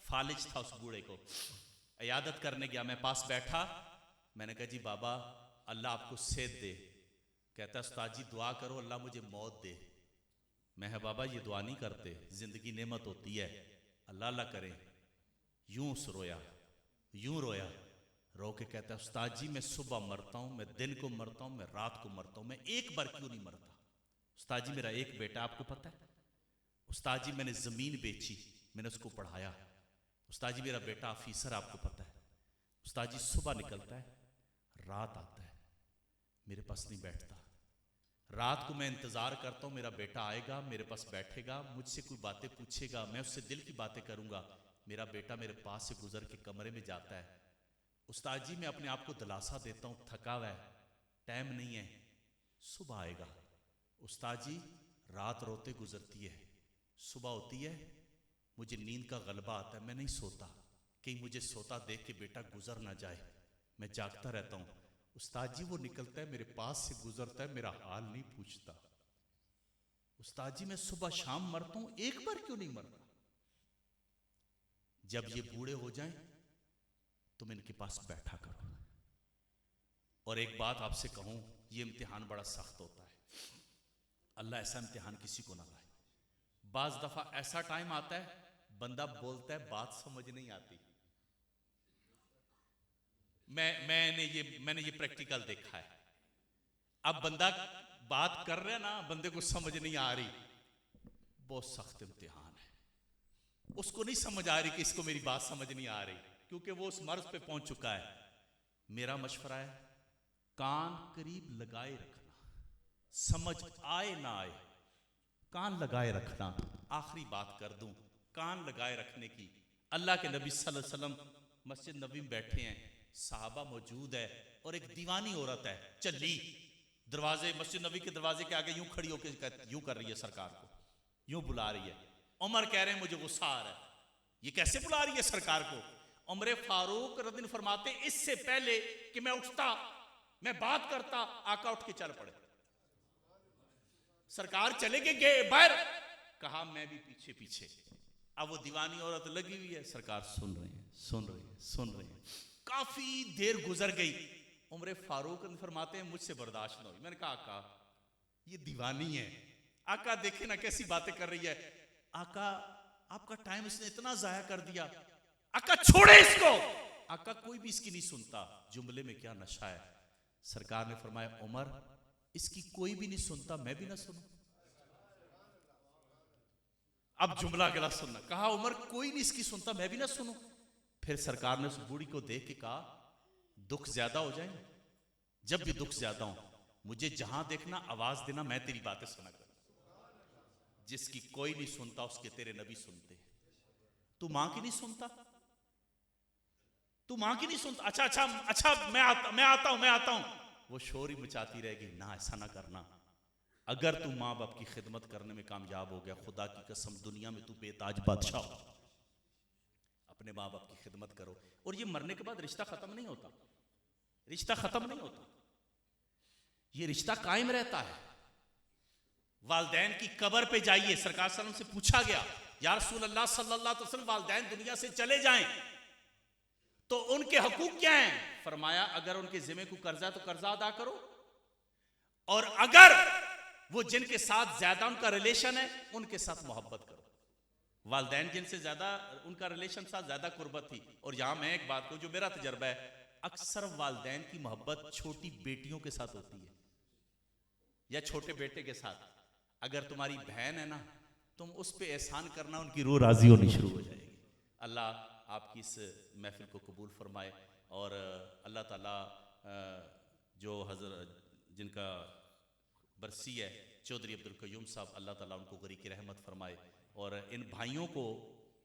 फालिज था, उस बूढ़े को इयादत करने गया, मैं पास बैठा। मैंने कहा जी बाबा अल्लाह आपको सेहत दे। कहता उस्ताद जी दुआ करो अल्लाह मुझे मौत दे। मैं है बाबा ये दुआ नहीं करते, जिंदगी नेमत होती है, अल्लाह अल्लाह करें। यूं रोया, यूं रोया, रो के कहता है उस्ताद जी मैं सुबह मरता हूं, मैं दिन को मरता हूं, मैं रात को मरता हूं, मैं एक बार क्यों नहीं मरता? उस्ताद जी मेरा एक बेटा आपको पता है? उस्ताद जी मैंने जमीन बेची, मैंने उसको पढ़ाया। उस्ताद जी मेरा बेटा ऑफिसर आपको पता है? उस्ताद जी सुबह निकलता है, रात आता है, मेरे पास नहीं बैठता। रात को मैं इंतजार करता हूं मेरा बेटा आएगा, मेरे पास बैठेगा, मुझसे कोई बातें पूछेगा, मैं उससे दिल की बातें करूंगा। मेरा बेटा मेरे पास से गुजर के कमरे में जाता है, उस्ताद जी मैं अपने आप को दिलासा देता हूं थका हुआ है, टाइम नहीं है, सुबह आएगा। उस्ताद जी रात रोते गुजरती है, सुबह होती है, मुझे नींद का गलबा आता है, मैं नहीं सोता, कहीं मुझे सोता देख के बेटा गुजर ना जाए, मैं जागता रहता हूं। उस्ताद जी वो निकलता है मेरे पास से गुजरता है, मेरा हाल नहीं पूछता। उस्ताद जी मैं सुबह शाम मरता हूं, एक बार क्यों नहीं मरता? जब ये बूढ़े हो जाएं तुम इनके पास बैठा करो। और एक बात आपसे कहूं, ये इम्तिहान बड़ा सख्त होता है, अल्लाह ऐसा इम्तिहान किसी को ना लाए। बाज दफा ऐसा टाइम आता है बंदा बोलता है बात समझ नहीं आती। मैंने ये प्रैक्टिकल देखा है। अब बंदा बात कर रहा है ना, बंदे को समझ नहीं आ रही, बहुत सख्त इम्तिहान है। उसको नहीं समझ आ रही कि इसको मेरी बात समझ नहीं आ रही, क्योंकि वो उस मर्ज पे पहुंच चुका है। मेरा मशवरा है कान करीब लगाए रखना, समझ आए ना आए कान लगाए रखना। आखिरी बात कर दूं, कान लगाए रखने की। अल्लाह के नबी सल्लल्लाहु अलैहि वसल्लम मस्जिद नबी में बैठे हैं, साहबा मौजूद है, और एक दीवानी औरत है चली दरवाजे, मस्जिद नबी के दरवाजे के आगे यूं खड़ी होकर यूं कर रही है, सरकार को यूं बुला रही है। उमर कह रहे हैं मुझे गुस्सा आ रहा है, ये कैसे बुला रही है सरकार को? उमर फारूक रदिन फरमाते इससे पहले कि मैं उठता, मैं बात करता, आका उठ के चल पड़े। सरकार चले गए बाहर, कहा मैं भी पीछे पीछे। अब वो दीवानी औरत लगी हुई है, सरकार सुन रहे हैं, सुन रहे हैं, सुन रहे हैं। काफी देर गुजर गई, उमर फारूक फरमाते हैं मुझसे बर्दाश्त न हुई। मैंने कहा आका ये दीवानी है, आका देखे ना कैसी बातें कर रही है, आका आपका टाइम इसने इतना जाया कर दिया, आका छोड़े इसको। आका कोई भी इसकी नहीं सुनता, जुमले में क्या नशा है। सरकार ने फरमाया उमर इसकी कोई भी नहीं सुनता, मैं भी ना सुनूं। अब जुमला अगला सुनना, कहा उमर कोई नहीं इसकी सुनता, मैं भी ना सुनूं। फिर सरकार ने उस बूढ़ी को देख के कहा दुख ज्यादा हो जाए, जब भी दुख ज्यादा हो मुझे जहां देखना आवाज देना, मैं तेरी बातें सुना कर। जिसकी कोई नहीं सुनता उसके तेरे नबी सुनते। तू मां की नहीं सुनता, तू मां की नहीं सुनता, अच्छा अच्छा अच्छा मैं आता हूं, वो शोर ही मचाती रहेगी। ना ऐसा ना करना, अगर तू माँ बाप की खिदमत करने में कामयाब हो गया, खुदा की कसम दुनिया में तू बेताज बादशाह हो। अपने माँ बाप की खिदमत करो। और ये मरने के बाद रिश्ता खत्म नहीं होता, रिश्ता खत्म नहीं होता, ये रिश्ता कायम रहता है। वालदैन की कब्र पे जाइए, सरकार सल्लल्लाहु अलैहि वसल्लम से पूछा गया या रसूल अल्लाह सल्लल्लाहु अलैहि वसल्लम वालदैन दुनिया से चले जाएं तो उनके हकूक क्या हैं? फरमाया अगर उनके जिम्मे को कर्जा तो कर्जा अदा करो, और अगर वो जिनके साथ ज्यादा उनका रिलेशन है उनके साथ मोहब्बत करो। वालदैन जिनसे ज्यादा उनका रिलेशन साथ ज्यादा कुर्बत थी। और यहां मैं एक बात कहूं जो मेरा तजर्बा है, अक्सर वालदैन की मोहब्बत छोटी बेटियों के साथ होती है या छोटे बेटे के साथ। अगर तुम्हारी बहन है ना, तुम उस पर एहसान करना, उनकी रूह राजी होनी शुरू हो जाएगी। अल्लाह आपकी इस महफिल को कबूल फरमाए, और अल्लाह ताला जो हजरत जिनका बरसी है चौधरी अब्दुल कयूम साहब, अल्लाह ताला उनको गरी की रहमत फरमाए, और इन भाइयों को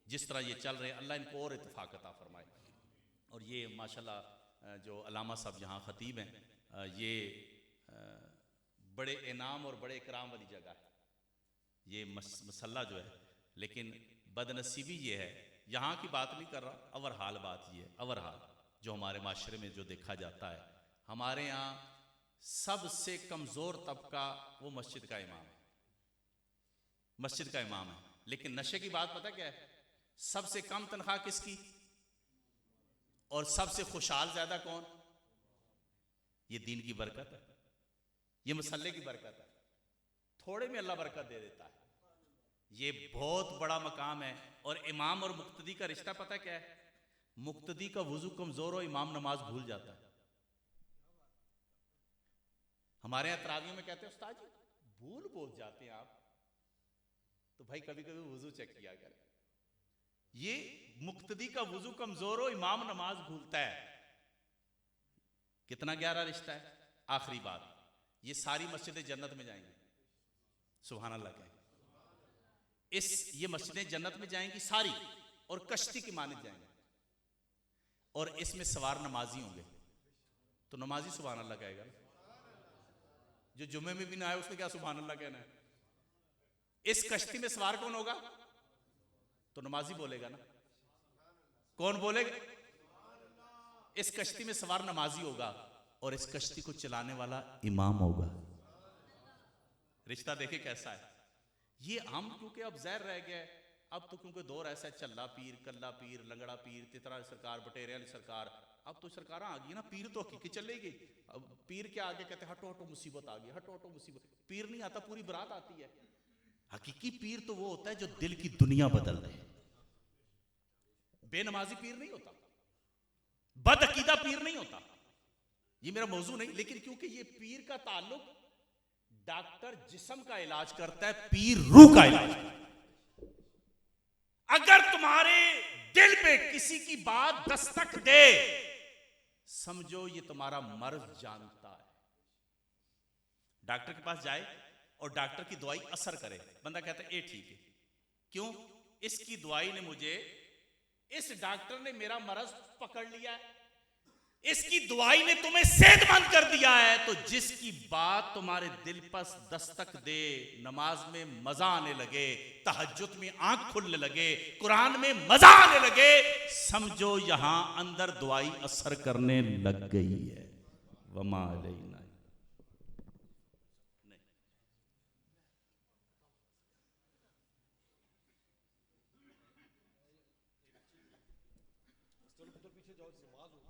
जिस तरह ये चल रहे हैं अल्लाह इनको और इत्तेफाक अता फरमाए। और ये माशाल्लाह जो अलामा साहब यहाँ ख़तीब हैं, ये बड़े इनाम और बड़े इकराम वाली जगह है ये मसल्ला जो है, लेकिन बदनसीबी ये है, यहाँ की बात नहीं कर रहा, अवर हाल बात ये है, अवर हाल जो हमारे माशरे में जो देखा जाता है, हमारे यहाँ सबसे कमजोर तबका वो मस्जिद का इमाम है, मस्जिद का इमाम है। लेकिन नशे की बात पता क्या है, सबसे कम तनख्वाह किसकी और सबसे खुशहाल ज्यादा कौन? ये दीन की बरकत है, ये मसल्ले की बरकत है। थोड़े में अल्लाह बरकत दे देता है, ये बहुत बड़ा मकाम है। और इमाम और मुक्तदी का रिश्ता पता क्या है? मुक्तदी का वुजू कमजोर हो, इमाम नमाज भूल जाता है। हमारे यहाँ तरावी में कहते हैं उस्ताद जी भूल बोल जाते हैं आप, तो भाई कभी कभी वुजू चेक किया करें। ये मुक्तदी का वुजू कमजोर हो, इमाम नमाज भूलता है, कितना गहरा रिश्ता है। आखिरी बात, ये सारी मस्जिदें जन्नत में जाएंगी, सुभान अल्लाह कहें। ये मस्जिदें जन्नत में जाएंगी सारी, और कश्ती की मानित जाएंगी, और इसमें सवार नमाजी होंगे। तो नमाजी सुभान अल्लाह कहेगा, जो जुम्मे में भी ना आए उसने क्या सुभान अल्लाह कहना है? इस कश्ती में सवार कौन होगा? तो नमाजी बोलेगा ना। कौन बोलेगा? इस कश्ती में सवार नमाजी होगा, और इस कश्ती को चलाने वाला इमाम होगा। रिश्ता देखे कैसा है। ये हम क्योंकि अब जहर रह गया, अब तो क्योंकि दौर ऐसा है, चल्ला पीर, कल्ला पीर, लंगड़ा पीर, तितरा सरकार, बटेरे वाली सरकार, अब तो सरकार आ गई ना, पीर तो हकीकी चलेगी। अब पीर क्या आगे कहते हैं, हटो हटो मुसीबत आ गई, हटो हटो मुसीबत। पीर नहीं आता, पूरी बरात आती है। हकीकी पीर तो वो होता है जो दिल की दुनिया बदल दे। बेनमाजी पीर नहीं होता, बदअकीदा पीर नहीं होता। ये मेरा मौजू नहीं, लेकिन क्योंकि ये पीर का ताल्लुक, डॉक्टर जिस्म का इलाज करता है, पीर रूह का इलाज करता है। अगर तुम्हारे दिल पे किसी की बात दस्तक दे, समझो ये तुम्हारा मर्ज जानता है। डॉक्टर के पास जाए और डॉक्टर की दवाई असर करे, बंदा कहता है ए ठीक है, क्यों? इसकी दवाई ने मुझे, इस डॉक्टर ने मेरा मर्ज पकड़ लिया है, इसकी दवाई ने तुम्हें सेहतमंद कर दिया है। तो जिसकी बात तुम्हारे दिल पर दस्तक दे, नमाज में मजा आने लगे, तहज्जुद में आंख खुलने लगे, कुरान में मजा आने लगे, समझो यहां अंदर दवाई असर करने लग गई है। वमा अलैना। पीछे जाओ, नमाज होगी।